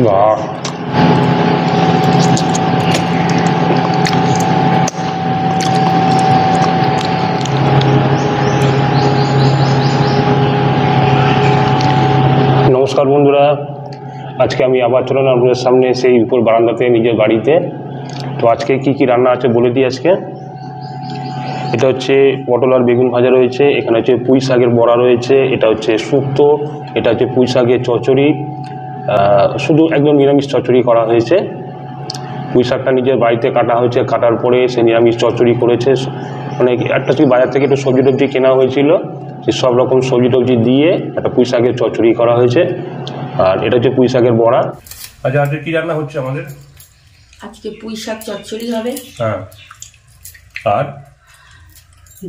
বাহ, নমস্কার বন্ধুরা, আজকে আমি আবার চললাম আপনাদের সামনে সেই উপর বারান্দাতে নিজের বাড়িতে। তো আজকে কি কি রান্না আছে বলে দিই। আজকে এটা হচ্ছে পটল আর বেগুন ভাজা রয়েছে, এখানে হচ্ছে পুঁই শাকের বড়া রয়েছে, এটা হচ্ছে শুক্তো, এটা হচ্ছে পুঁই শাকের চচ্চড়ি, শুধু একদম নিরামিষ চচ্চড়ি করা হয়েছে। পুঁই শাকটা নিজের বাড়িতে কাটা হয়েছে, কাটার পরে সে নিরামিষ চচ্চড়ি করেছে। মানে একটা কি বাজার থেকে একটু সবজি টবজি কেনা হয়েছিল, সে সব রকম সবজি টবজি দিয়ে একটা পুঁই শাকের চচ্চড়ি করা হয়েছে। আর এটা হচ্ছে পুঁই শাকের বড়া। আচ্ছা, আজকে কি রান্না হচ্ছে আমাদের? আজকে পুঁই শাক চচ্চড়ি হবে। হ্যাঁ, আর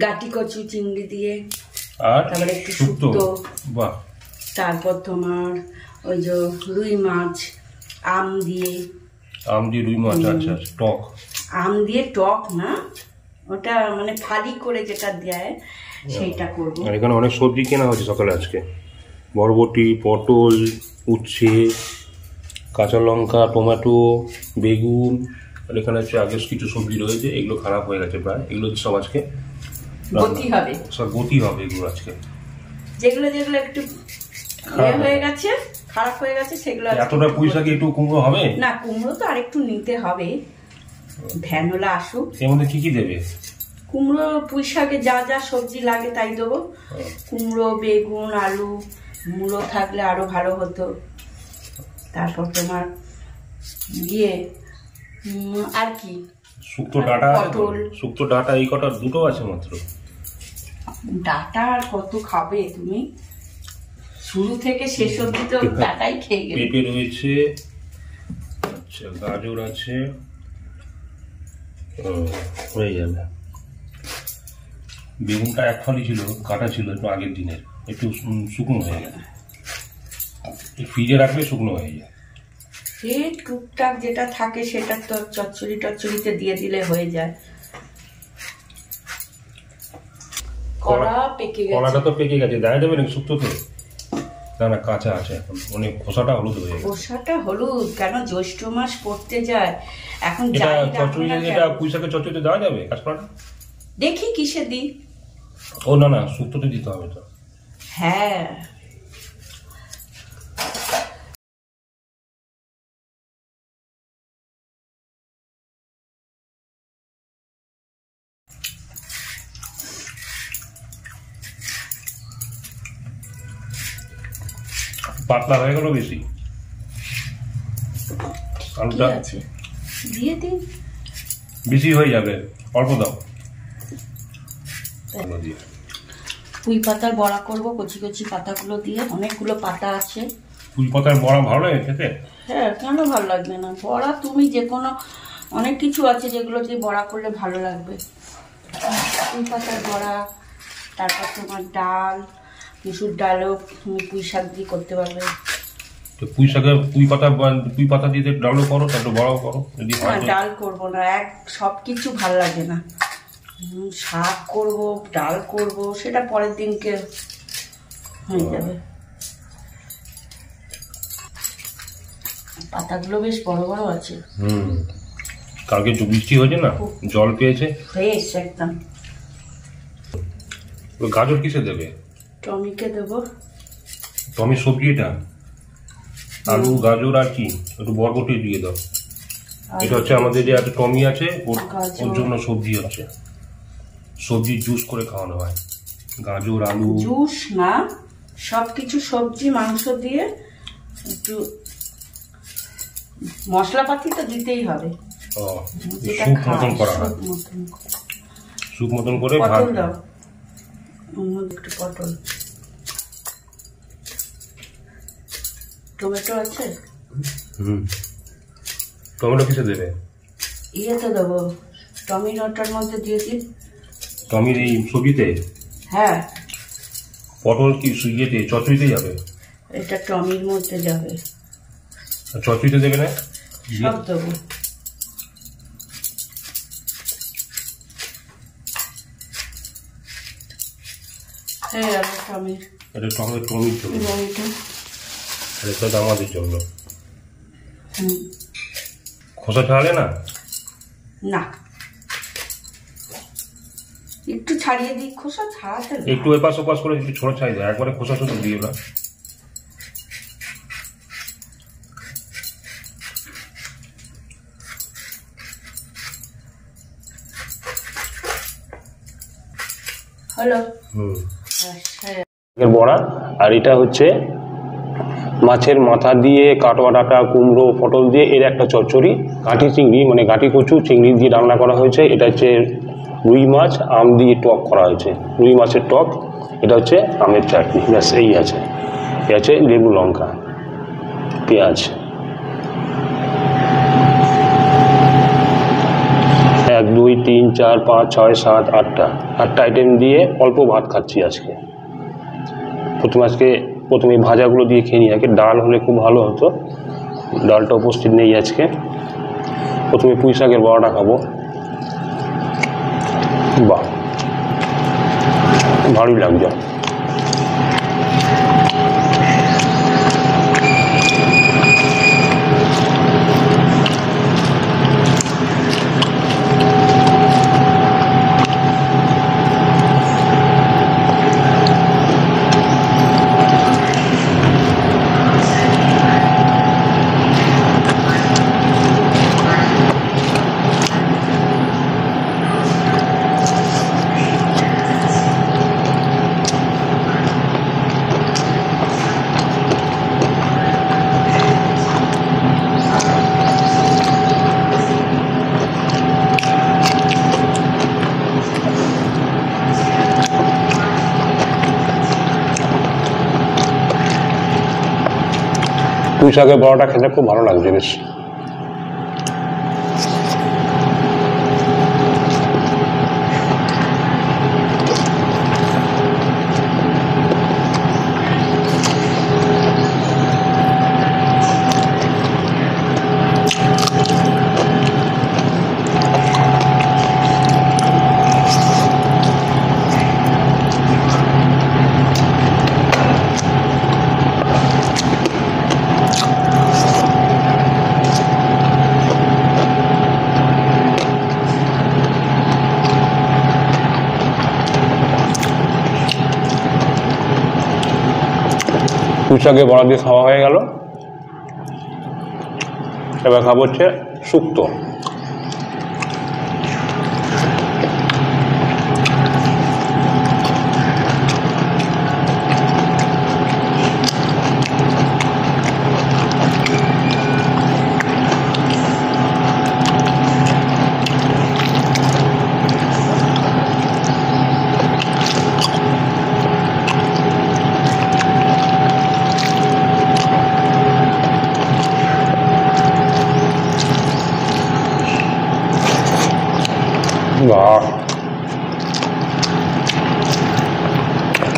গাটি কচু চিংড়ি দিয়ে, আর তারপরে একটু শুক্তো। বাহ। তারপর তোমার ওই যে রুই মাছ আম দিয়ে রুই মাছ। আচ্ছা, টক আম দিয়ে, টক না, ওটা মানে ফালি করে যেটা দেয় সেইটা করবো। আর এখানে অনেক সবজি কেনা হয়েছে সকালে আজকে, বরবটি, পটল, উচ্ছে, কাঁচা লঙ্কা, টমেটো, বেগুন। আর এখানে হচ্ছে আগে কিছু সবজি রয়েছে, এগুলো খারাপ হয়ে গেছে প্রায়, এগুলো সব আজকে গতি হবে, সব গতি হবে এগুলো আজকে। যেগুলো যেগুলো একটু হয়ে গেছে, খারাপ হয়ে গেছে, সেগুলো এতটা পুঁই শাকে একটু কুমড়ো হবে না, কুমড়ো তো আরেকটু নিতে হবে, ভ্যানওয়ালা আসুক। এর মধ্যে কি কি দেবে? কুমড়ো পুঁই শাকে যা যা সবজি লাগে তাই দেবো। কুমড়ো, বেগুন, আলু, মূলো থাকলে আরো ভালো হতো। তারপর তোমার আর কি শুক্তো ডাঁটা, পটল, শুক্তো ডাঁটা, এই কটা দুটো আছে মাত্র। ডাঁটা আর কত খাবে তুমি? শুরু থেকে শেষ অবধি তো ডাঁটাই খেয়ে গেলে। পেঁপে রয়েছে, আচ্ছা, গাজর আছে, হয়ে যাবে। বেগুনটা এক ফালি ছিল, কাটা ছিল একটু আগের দিনের, একটু শুকনো হয়ে গেছে, ফ্রিজে রাখলে শুকনো হয়ে যায়। সে টুকটাক যেটা থাকে সেটা তো চচ্চড়ি টচ্চড়িতে দিয়ে দিলে হয়ে যায়। কলা পেকে গেছে। কলাটা তো পেকে গেছে, দেখা যাবে নাকি শুক্তোতে? না না, কাঁচা আছে এখন, অনেক খোসাটা হলুদ হয়ে গেছে। খোসাটা হলুদ কেন? জ্যৈষ্ঠ মাস পড়তে যায় এখন। এটা পুঁই শাকের চচ্চড়িতে দেওয়া যাবে কাঁচকলাটা? দেখি কিসে দিই। ও না না, শুক্তোতে দিতে হবে তো। হ্যাঁ, পাতলা হয়ে গেল বেশি, আলুটা আছে দিয়ে দিই। বেশি হয়ে যাবে, অল্প দাও। পুঁই পাতার বড়া করবো, কচি কচি পাতাগুলো দিয়ে। অনেকগুলো পাতা আছে। পুঁই পাতার বড়া ভালো লাগে খেতে? হ্যাঁ, কেন ভালো লাগবে না? বড়া তুমি যে কোনো, অনেক কিছু আছে যেগুলো দিয়ে বড়া করলে ভালো লাগবে। পুঁই পাতার বড়া, তারপর তোমার ডাল, মুসুর ডালও তুমি পুঁই শাক দিয়ে করতে পারবে। তো পুঁই পাতা দিয়ে ডালও করো, তারপর বড়াও করো। যদি ডাল করবো না, সব কিছু ভালো লাগে না। শাক করব, ডাল করব, সেটা পরের দিনকে হয়ে যাবে। পাতাগুলো বেশ বড় বড় আছে। কালকে বৃষ্টি হয়েছে না, জল পেয়েছে ফ্রেশ একদম। গাজর কিসে দেবে? টমিকে দেবো। টমি সবজি এটা, আলু, গাজর আর কি একটু বরবটি দিয়ে দাও। এটা হচ্ছে আমাদের যে একটা টমি আছে, ওর জন্য সবজি হচ্ছে, সবজির জুস করে খাওয়ানো হয়। গাজর, আলু জুস না, সবকিছু সবজি মাংস দিয়ে একটু মশলাপাতি তো দিতেই হবে। স্যুপ মতন করা হয়, স্যুপ মতন করে। পটল দাও, একটু পটল, টমেটো আছে? টমেটো কিসে দেবে? ইয়েতে দেবো, টমেটোটার মধ্যে দিয়ে দিই। টমির এই সবজিতে? হ্যাঁ। পটল কি ইয়েতে চচ্চড়িতে যাবে? এটা টমির মধ্যে যাবে। চচ্চড়িতে দেবে না? সব দেবো। হ্যাঁ, টমির, এটা টমির জন্য, এটা আমাদের জন্য। খোসা ছাড়ালে না? না, একটু ছাড়িয়ে দিই, খোসা ছাড়াতে একটু এপাশ ওপাশ করে একটু ছোট ছাড়িয়ে দাও, একবারে খোসা শুধু দিও না। হলো বড়া। আর এটা হচ্ছে মাছের মাথা দিয়ে কাটোয়া ডাঁটা কুমড়ো পটল দিয়ে এর একটা চচ্চড়ি, গাঁটি চিংড়ি মানে গাঁটি কচু চিংড়ি দিয়ে রান্না করা হয়েছে। এটা হচ্ছে রুই মাছ আম দিয়ে টক করা হয়েছে, রুই মাছের টক। এটা হচ্ছে আমের চাটনি, ব্যাস এই আছে। এ আছে লেবু লঙ্কা পেঁয়াজ। 1 2 3 4 5 6 7 8টা আইটেম দিয়ে অল্প ভাত খাচ্ছি আজকে। প্রথমে ভাজাগুলো দিয়ে খেয়ে নিই আগে। ডাল হলে খুব ভালো হতো, ডালটা উপস্থিত নেই আজকে। প্রথমে পুঁই শাকের বড়াটা খাবো। বাহ, ভালোই লাগছে। পুঁই শাকের বড়াটা খেতে খুব ভালো লাগছে বেশ। পুঁই শাকের বড়া দিয়ে খাওয়া হয়ে গেল। এবার খাবো হচ্ছে শুক্তো। বাহ,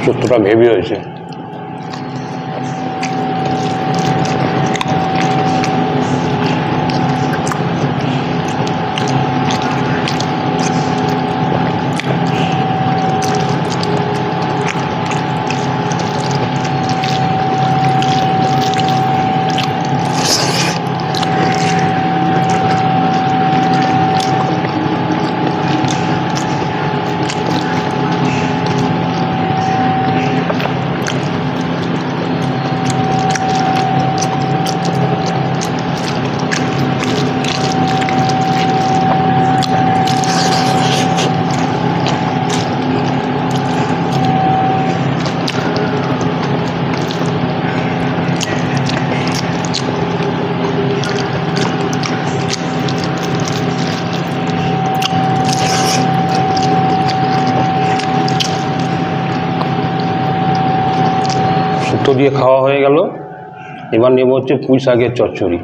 শুক্তোটা হেভি হয়েছে। শুক্তো দিয়ে খাওয়া হয়ে গেল। এবার নেব হচ্ছে পুঁই শাকের চচ্চড়ি।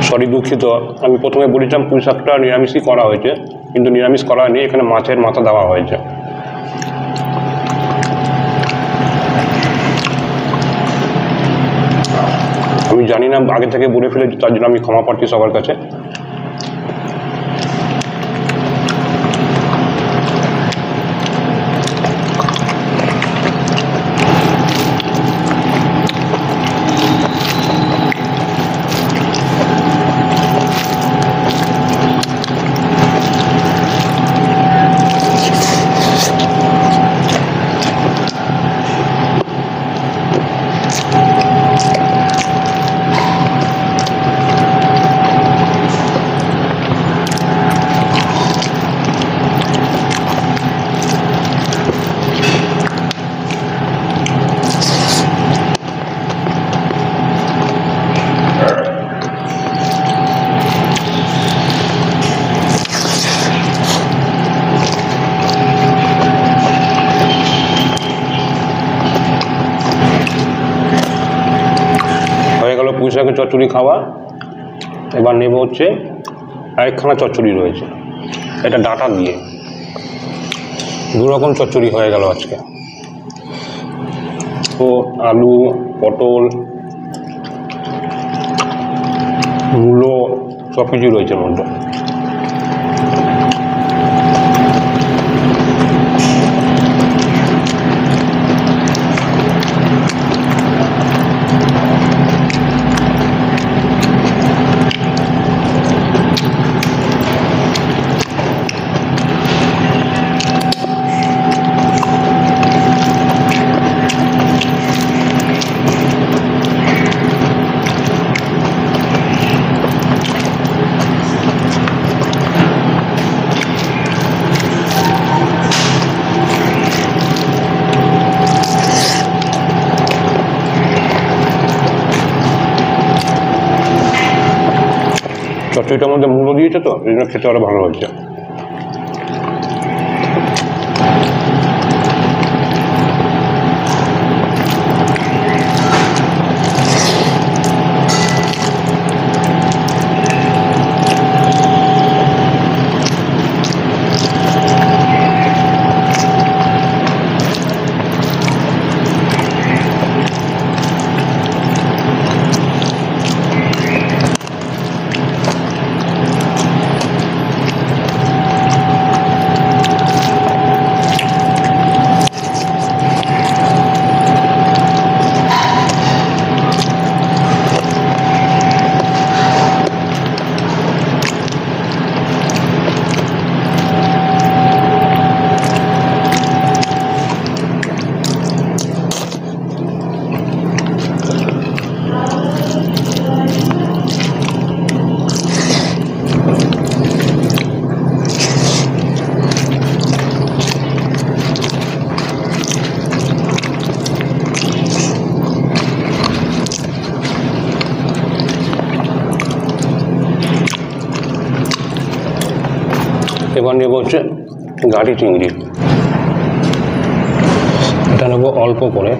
সরি দুঃখিত, আমি প্রথমে বলেছিলাম পুঁই শাকটা নিরামিষই করা হয়েছে। কিন্তু নিরামিষ করা হয়নি, এখানে মাছের মাথা দেওয়া হয়েছে। আমি জানি না, আগে থেকে বলে ফেলেছি, তার জন্য আমি ক্ষমা প্রার্থী সবার কাছে। পুঁই শাকের চচ্চড়ি খাওয়া। এবার নেব হচ্ছে আরেকখানা চচ্চড়ি রয়েছে, এটা ডাঁটা দিয়ে। দু রকম চচ্চড়ি হয়ে গেল আজকে। তো আলু, পটল, মূলো সব কিছুই রয়েছে এর মধ্যে। চচ্চড়িটার মধ্যে মূলো দিয়েছে, তো এই জন্য খেতে আরো ভালো হচ্ছে। এবার নেব হচ্ছে গাড়ি চিংড়ি, এটা নেব অল্প করে।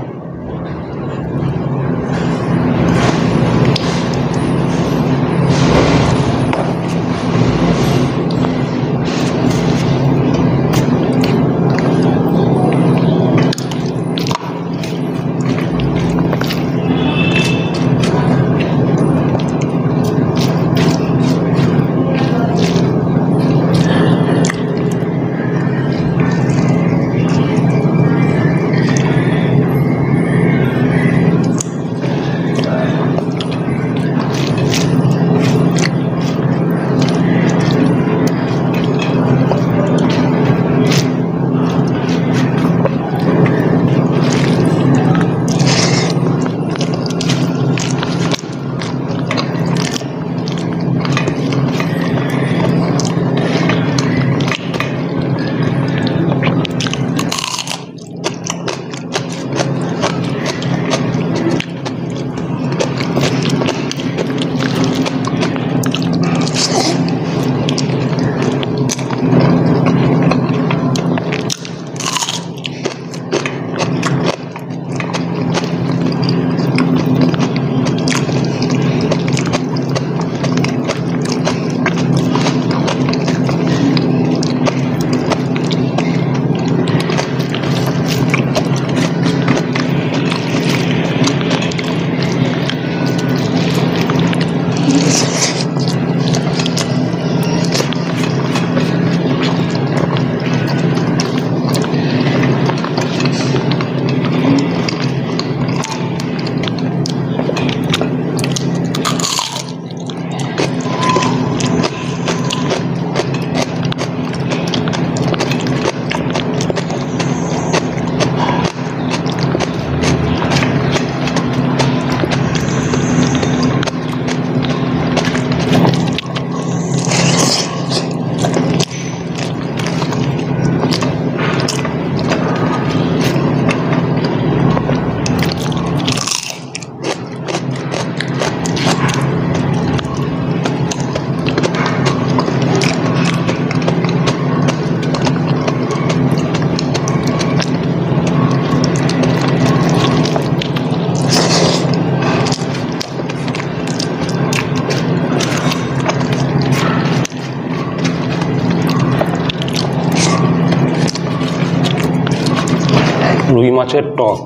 রুই মাছের টক,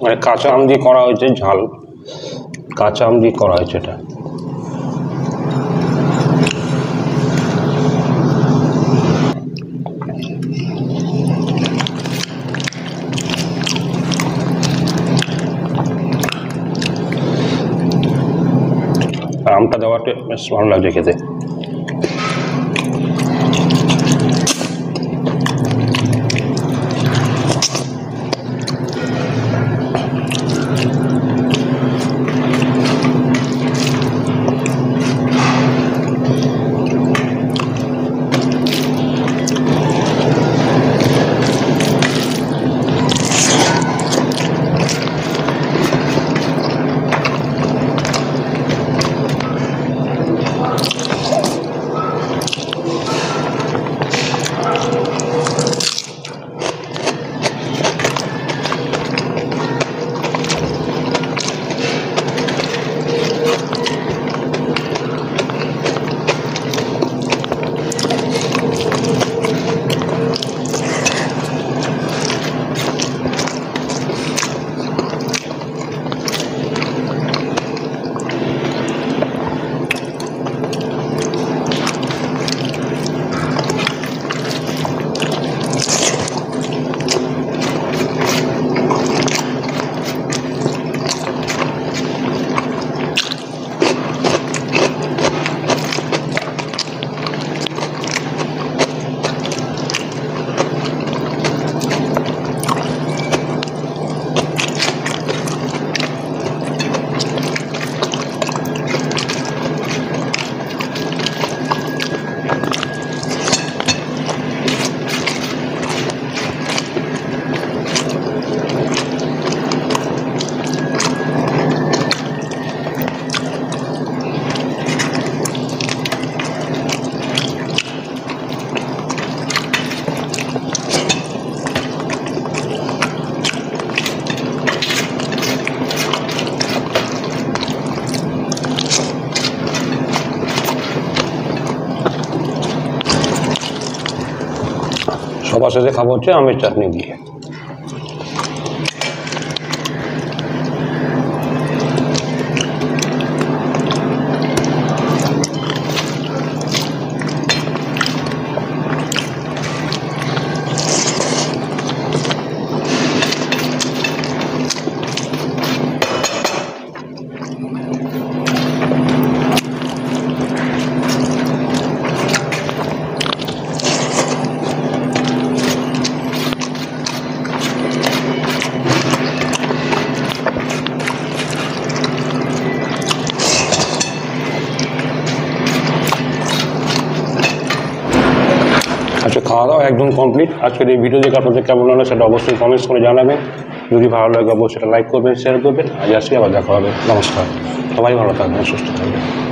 মানে কাঁচা আম দিয়ে করা হয়েছে, ঝাল কাঁচা আম দিয়ে করা হয়েছে এটা। আমটা দেওয়াটা বেশ ভালো লাগছে খেতে। সবার শেষে খাবো হচ্ছে আমের চাটনি দিয়ে। আজকে খাওয়া দাওয়া একদম কমপ্লিট। আজকের এই ভিডিও দেখে আপনাদের কেমন হলো সেটা অবশ্যই কমেন্টস করে জানাবেন। যদি ভালো লাগে অবশ্যই লাইক করবেন, শেয়ার করবেন। আজ আসি, আবার দেখা হবে। নমস্কার, সবাই ভালো থাকবেন, সুস্থ থাকবেন।